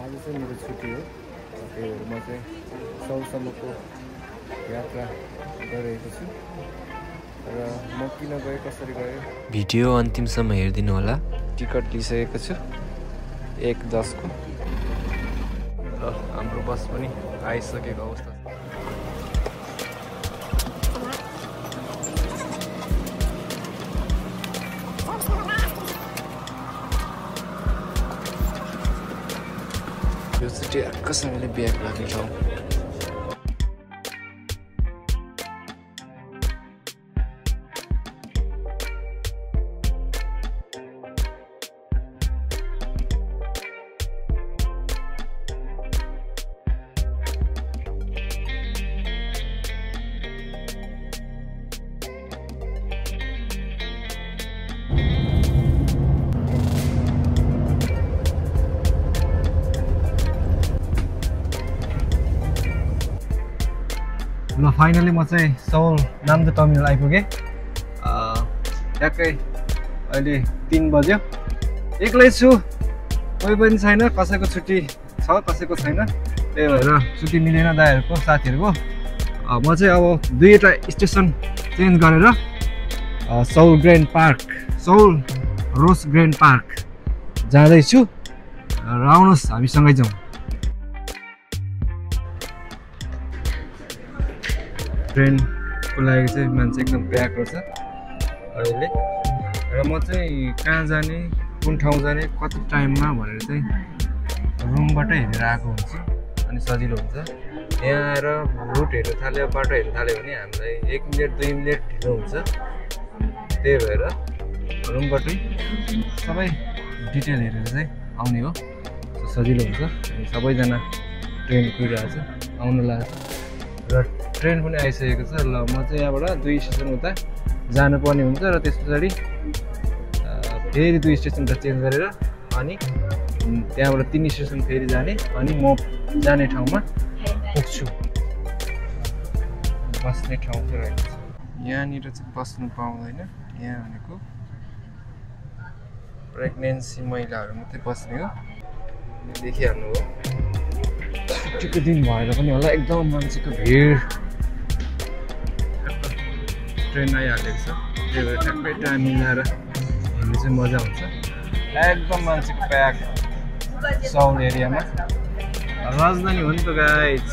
आज चाहिँ मेरो छुट्टी हो, त्यही भएर म चाहिँ साउथसम्मको यात्रा गरिरहेको छु र म किन गएँ कसरी गएँ भिडियो अन्तिमसम्म हेरिदिनु होला। टिकट लिइसकेको छु 1:10 को र हाम्रो बस पनि आइसकेको अवस्था छ। यो चाहिँ ट्याक्कसँगले ब्याग लाग्ने ठाउँ। ल फाइनली म चाहिँ सौल नाम्दो टर्मिनल आइपुगेँ। ट्याक्कै अहिले 3 बज्यो। एक्लै छु, कोही पनि छैन, कसैको छुट्टी छ कसैको छैन, त्यही भएर छुट्टी मिलेन दाइहरूको साथीहरूको। म चाहिँ अब 2वटा स्टेसन चेन्ज गरेर सौल ग्रान्ड पार्क, सौल रोज ग्रान्ड पार्क जाँदैछु र आउनुहोस् हामीसँगै जाउँ। ट्रेनको लागि चाहिँ मान्छे एकदम प्याक रहेछ अहिले र म चाहिँ कहाँ जाने कुन ठाउँ जाने कति टाइममा भनेर चाहिँ रुमबाट हेरेर आएको हुन्छु अनि सजिलो हुन्छ। यहाँ आएर रुट हेर्नु थाल्यो, बाटो हेर्नु थाल्यो भने हामीलाई 1 मिनट 2 मिनट ढिलो हुन्छ। त्यही भएर रुमबाटै सबै डिटेल हेरेर चाहिँ आउने हो, सजिलो हुन्छ। अनि सबैजना ट्रेन कुदिरहेको छ, आउनु लाग्छ र ट्रेन पनि आइसकेको छ। ल म चाहिँ यहाँबाट 2 स्टेसन उता जानुपर्ने हुन्छ र त्यस पछाडि फेरि 2 स्टेसन त चेन्ज गरेर अनि त्यहाँबाट 3 स्टेसन फेरि जाने अनि म जाने ठाउँमा पुग्छु। बस्ने ठाउँ चाहिँ रहेको छ यहाँनिर चाहिँ बस्नु पाउँदैन। यहाँ भनेको प्रेग्नेन्सी महिलाहरू मात्रै बस्ने हो, देखिहाल्नु हो। छुट्टीको दिन भएर पनि होला एकदम मान्छेको भिड। ट्रेन आइहालेको छ, त्यही भएर ट्याक्कै टाइम मिलाएर हिँड्नु चाहिँ मजा हुन्छ। एकदम मान्छेको प्याक सौल एरियामा। राजधानी हो नि त गाइज,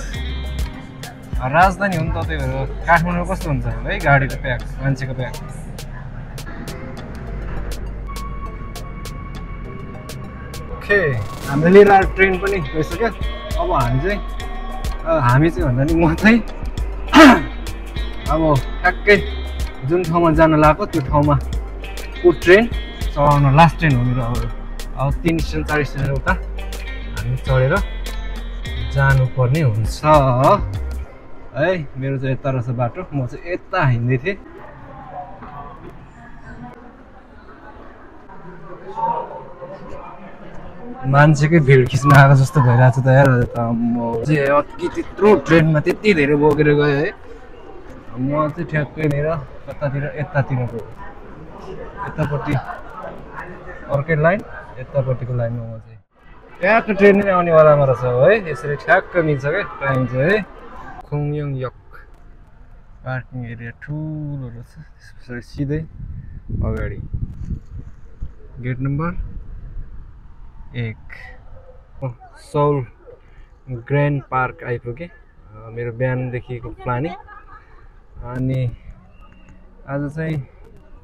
राजधानी हो नि त, त्यही भएर काठमाडौँ कस्तो हुन्छ है गाडीको प्याक, मान्छेको प्याक। ओके, हामीले लिएर आएर ट्रेन पनि गइसक्यो। अब हामी चाहिँ भन्दा नि म चाहिँ अब ठ्याक्कै जुन ठाउँमा जान लागेको त्यो ठाउँमा ट्रेन चढाउन लास्ट ट्रेन हो मेरो। अब 3 स्टेसन 4 स्टेसन उता हामी चढेर जानुपर्ने हुन्छ है। मेरो चाहिँ यता रहेछ बाटो, म चाहिँ यता हिँड्दै थिएँ। मान्छेकै भिड खिच्न आएको जस्तो भइरहेको छ त यार। म चाहिँ त्यत्रो ट्रेनमा त्यति धेरै बोकेर गएँ है। म चाहिँ ठ्याक्कै लिएर कतातिर यतातिरको यतापट्टि अर्कै लाइन, यतापट्टिको लाइनमा म चाहिँ ट्याक्क ट्रेन नै आउनेवालामा रहेछ है। यसरी ठ्याक्क मिल्छ क्या टाइम चाहिँ है। खोङयोङ यक पार्किङ एरिया ठुलो रहेछ, त्यस पछाडि सिधै अगाडि gate number 1 Seoul Grand Park आइपुगेँ। मेरो बिहानदेखिको प्लानिङ। अनि आज चाहिँ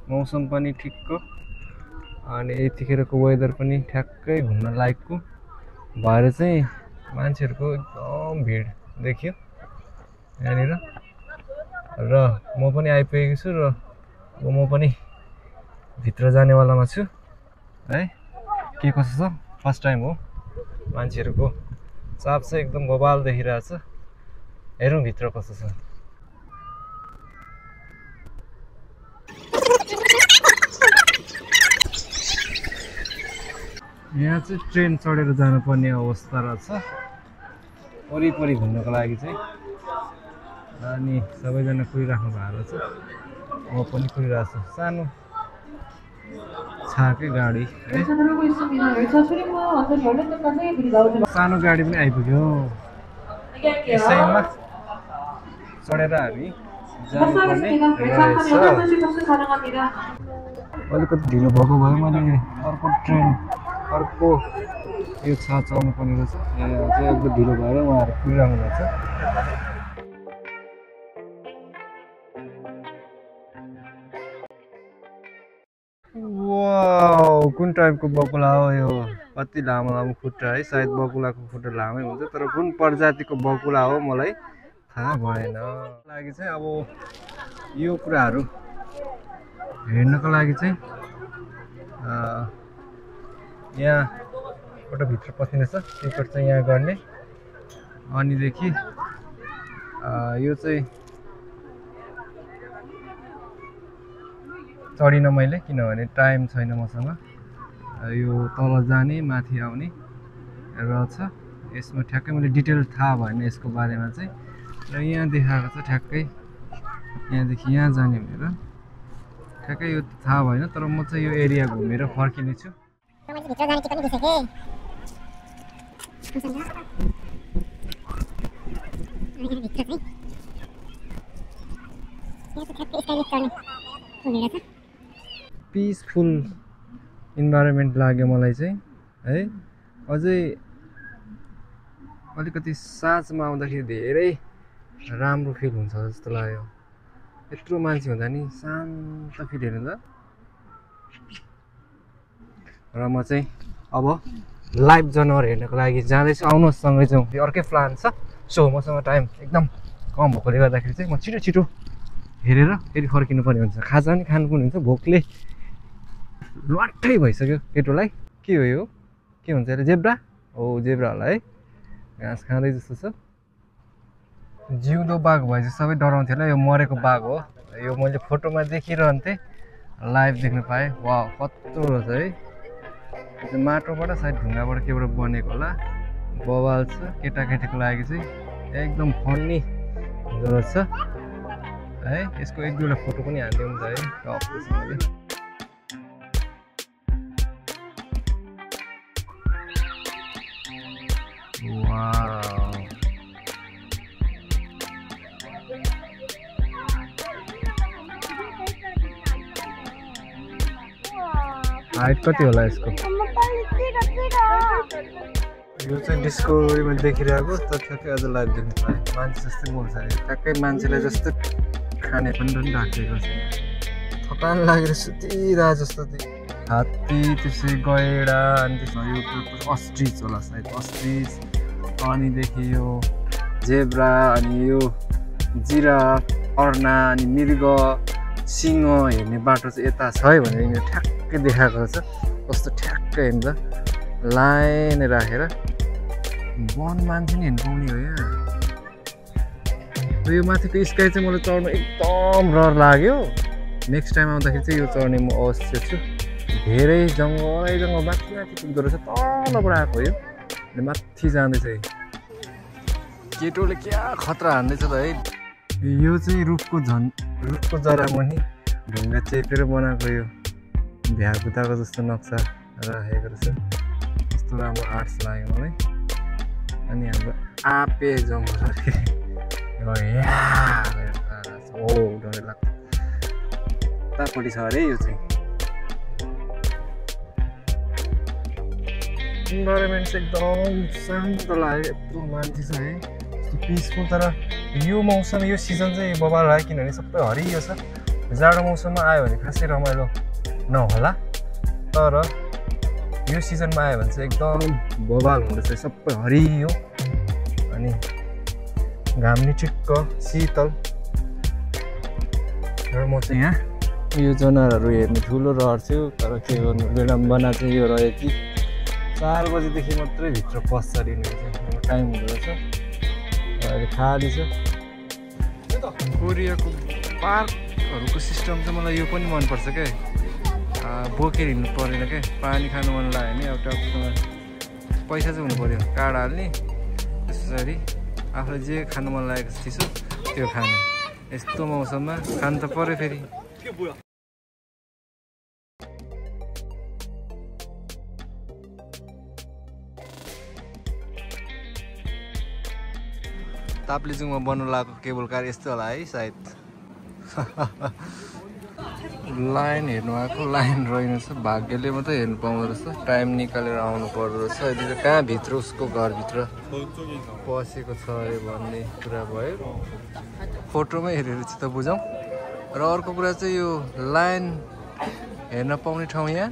मौसम पनि ठिक्क अनि यतिखेरको वेदर पनि ठ्याक्कै घुम्न लायकको भएर चाहिँ मान्छेहरूको एकदम भिड देखियो यहाँनिर। र म पनि आइपुगेको छु र म पनि भित्र जानेवालामा छु है। के कसो छ, फर्स्ट टाइम हो। मान्छेहरूको चाप चाहिँ एकदम बबाल देखिरहेछ। हेरौँ भित्र कस्तो छ। यहाँ चाहिँ ट्रेन चढेर जानुपर्ने अवस्था रहेछ वरिपरि घुम्नको लागि चाहिँ। अनि सबैजना कुदिराख्नु भएको रहेछ, म पनि कुदिरहेको छु। सानो छाकै गाडी है सानो गाडी पनि आइपुग्यो यसैमा चढेर हामी जानुपर्ने अलिकति ढिलो भएको भयो मैले अर्को ट्रेन अर्को यो चढ्नु पर्ने रहेछ यहाँ चाहिँ एकदम ढिलो भएर उहाँहरू पुगिरहनु भएको छ वाउ कुन टाइपको बकुला हो यो कति लामो लामो खुट्टा है सायद बकुलाको खुट्टा लामै हुन्छ तर कुन प्रजातिको बकुला हो मलाई थाहा भएन लागि चाहिँ अब यो कुराहरू हेर्नको लागि चाहिँ यहाँ एउटा भित्र पसिनेछ टिकट चाहिँ यहाँ गर्ने अनिदेखि यो चाहिँ चढिन मैले किनभने टाइम छैन मसँग यो तल जाने माथि आउने रहेछ यसमा ठ्याक्कै मैले डिटेल थाहा भएन यसको बारेमा चाहिँ र यहाँ देखाएको छ ठ्याक्कै यहाँदेखि यहाँ जाने भनेर ठ्याक्कै यो थाहा भएन तर म चाहिँ यो एरिया घुमेर फर्किने छु पिसफुल इन्भाइरोमेन्ट लाग्यो मलाई चाहिँ है अझै अलिकति साँझमा आउँदाखेरि धेरै राम्रो फिल हुन्छ जस्तो लाग्यो यत्रो मान्छे हुँदा नि शान्त फिल हेर्नु त र म चाहिँ अब लाइभ जनावर हेर्नको लागि जाँदैछु आउनुहोस् सँगै जाउँ अर्कै प्लान छ सो मसँग टाइम एकदम कम भएकोले गर्दाखेरि चाहिँ म छिटो छिटो हेरेर फेरि फर्किनु पर्ने हुन्छ खाजा पनि खानुपर्ने हुन्छ भोकले लट्टै भइसक्यो केटोलाई के हो यो के हुन्छ अरे जेब्रा हो जेब्रा होला है घाँस खाँदै जस्तो छ जिउँदो बाघ भए चाहिँ सबै डराउँथ्यो होला यो मरेको बाघ हो यो मैले फोटोमा देखिरहन्थेँ लाइभ देख्न पाएँ वा कत्रो रहेछ है माटोबाट सायद ढुङ्गाबाट केबाट बनेको होला बवाल छ केटाकेटीको लागि चाहिँ एकदम फन्नी हुँदो रहेछ है यसको एक दुईवटा फोटो पनि हालिदिउँ त है टपसँगले हाइट कति होला यसको यो चाहिँ डिस्कभरीमा देखिरहेको तर ठ्याक्कै अझ लाइभ देख्नु पाएँ मान्छे जस्तै बोल्छ ठ्याक्कै मान्छेलाई जस्तो खाने पनि राखेको छ थकान लागेर सुतिरहेको जस्तो हात्ती त्यसै गैडा अनि त्यसमा यो अस्ट्रिच होला सायद अस्ट्रिच अनिदेखि यो जेब्रा अनि यो जिराफ अर्ना अनि मृग सिंह हेर्ने बाटो चाहिँ यता छ है भनेर यिनीहरू ठ्याक्कै देखाएको रहेछ कस्तो ठ्याक्कै हेर्नु लाइन राखेर वन मान्छे नि हेर्नु पाउने हो यहाँ यो माथिको स्काई चाहिँ मलाई चढ्नु एकदम रहर लाग्यो नेक्स्ट टाइम आउँदाखेरि चाहिँ यो चढ्ने म अवश्य छु धेरै जङ्गलै जङ्गल माथि माथि पुग्दो रहेछ तलबाट आएको यो माथि जाँदैछ केटोले क्या खतरा हान्दैछ त है यो चाहिँ रुखको जरामुनि ढुङ्गा चेपेर बनाएको यो भ्यागुताको जस्तो नक्सा राखेको रहेछ कस्तो राम्रो आर्ट्स लाग्यो मलाई अनि हाम्रो आपे जङ्गल ओ डर लाग्छ उतापट्टि छ अरे यो चाहिँ इन्भाइरोमेन्ट चाहिँ एकदम शान्त लाग्यो यत्रो मान्छे छ है यस्तो पिसफुल तर यो मौसम यो सिजन चाहिँ बबाल लाग्यो किनभने सबै हरियो छ जाडो मौसममा आयो भने खासै रमाइलो नहोला तर यो सिजनमा आयो भने चाहिँ एकदम बबाल हुँदैछ सबै हरियो अनि घाम निचिक्क शीतल र म चाहिँ यहाँ यो जनावरहरू हेर्ने ठुलो रहर छु तर के गर्नु विडम्बना चाहिँ यो रह्यो कि 4 बजेदेखि मात्रै भित्र पस्छ अरे टाइम हुँदो रहेछ अहिले खाली छ कोरियाको पार्कहरूको सिस्टम चाहिँ मलाई यो पनि मनपर्छ क्या बोकेर हिँड्नु परेन क्या पानी खानु मन लाग्यो भने अब टपसँग पैसा चाहिँ हुनु पऱ्यो कार्ड हाल्ने त्यसरी आफूलाई जे खानु मन लागेको चिसो त्यो खाने यस्तो मौसममा खानु त पऱ्यो फेरि ताप्लेजुङमा बन्नु लागेको केबल कार यस्तो होला है सायद। लाइन हेर्नु आएको, लाइन रहेनछ, भाग्यले मात्रै हेर्नु पाउँदो रहेछ, टाइम निकालेर आउनु पर्दो रहेछ। अहिले चाहिँ कहाँ भित्र उसको घरभित्र पसेको छ अरे भन्ने कुरा भयो। फोटोमै हेरेर चाहिँ त बुझौँ। र अर्को कुरा चाहिँ यो लाइन हेर्न पाउने ठाउँ यहाँ,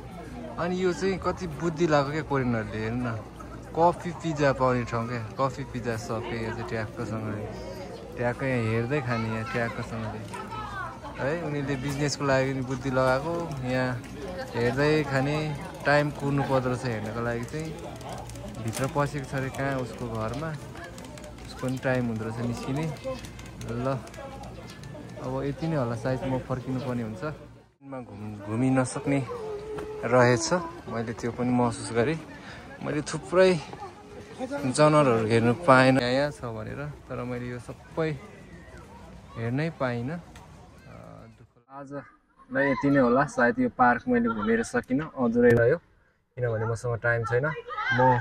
अनि यो चाहिँ कति बुद्धि लाग्यो क्या कोरियनहरूले। हेर्नु न, कफी पिज्जा पाउने ठाउँ क्या, कफी पिज्जा सप यहाँ चाहिँ ट्याक्कसँगले, ट्याक्क यहाँ हेर्दै खाने यहाँ ट्याक्कसँगले है। उनीहरूले बिजनेसको लागि नि बुद्धि लगाएको, यहाँ हेर्दै खाने, टाइम कुर्नु पर्दो रहेछ हेर्नको लागि चाहिँ। भित्र पसेको छ अरे कहाँ उसको घरमा, उसको पनि टाइम हुँदो रहेछ निस्किने। ल अब यति नै होला सायद, म फर्किनु पर्ने हुन्छ। घुमि नसक्ने रहेछ, मैले त्यो पनि महसुस गरेँ। मैले थुप्रै जनावरहरू हेर्नु पाएन यहाँ छ भनेर, तर मैले यो सबै हेर्नै पाइनँ। आजलाई यति नै होला सायद। यो पार्क मैले घुमेर सकिनँ, अधुरै रह्यो किनभने मसँग टाइम छैन। म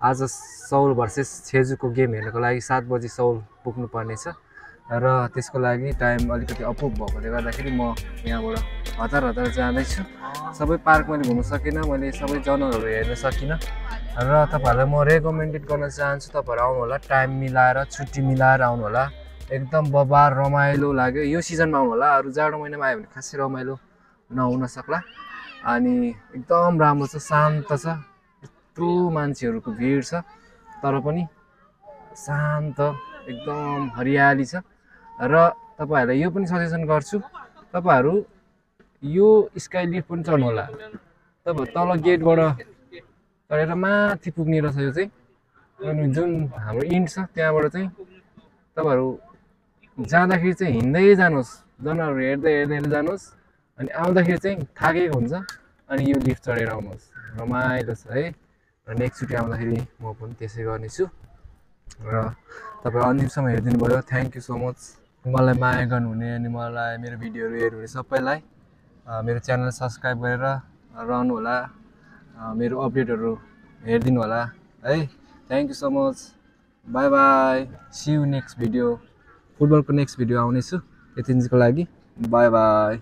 आज सौल भर्सेस छेजुको गेम हेर्नको लागि 7 बजी सौल पुग्नु पर्नेछ, र त्यसको लागि टाइम अलिकति अपुग भएकोले गर्दाखेरि म यहाँबाट हतार हतार जाँदैछु। सबै पार्क मैले घुम्न सकिनँ, मैले सबै जनावरहरू हेर्न सकिनँ। र तपाईँहरूलाई म रेकमेन्डेड गर्न चाहन्छु, तपाईँहरू आउनु होला, टाइम मिलाएर छुट्टी मिलाएर आउनु होला। एकदम बबार रमाइलो लाग्यो। यो सिजनमा आउनु होला, अरू जाडो महिनामा आयो भने खासै रमाइलो नहुन सक्ला। अनि एकदम राम्रो छ, शान्त छ, यत्रो मान्छेहरूको भिड छ तर पनि शान्त, एकदम हरियाली छ। र तपाईँहरूलाई यो पनि सजेसन गर्छु, तपाईँहरू यो स्काई लिफ्ट पनि चढ्नु होला। तपाईँ तल गेटबाट चढेर माथि पुग्ने रहेछ यो चाहिँ, अनि जुन हाम्रो इन्ड छ त्यहाँबाट चाहिँ तपाईँहरू जाँदाखेरि चाहिँ हिँड्दै जानुहोस्, जनावरहरू हेर्दै हेर्दै जानुहोस्, अनि आउँदाखेरि चाहिँ थाकेको हुन्छ, अनि यो लिफ्ट चढेर आउनुहोस्। रमाइलो छ है। र नेक्स्टचोटि आउँदाखेरि म पनि त्यसै गर्नेछु। र तपाईँ अन्तिमसम्म हेरिदिनु भयो, थ्याङ्क यू सो मच। मलाई माया गर्नुहुने अनि मलाई मेरो भिडियोहरू हेर्नुहुने सबैलाई मेरो च्यानल सब्सक्राइब गरेर रहनु होला, मेरो अपडेटहरू हेरिदिनु होला है। Thank you so much, bye bye, see you next video. फुटबलको नेक्स्ट भिडियो आउनेछु, यतिन्चोको लागि बाई बाई।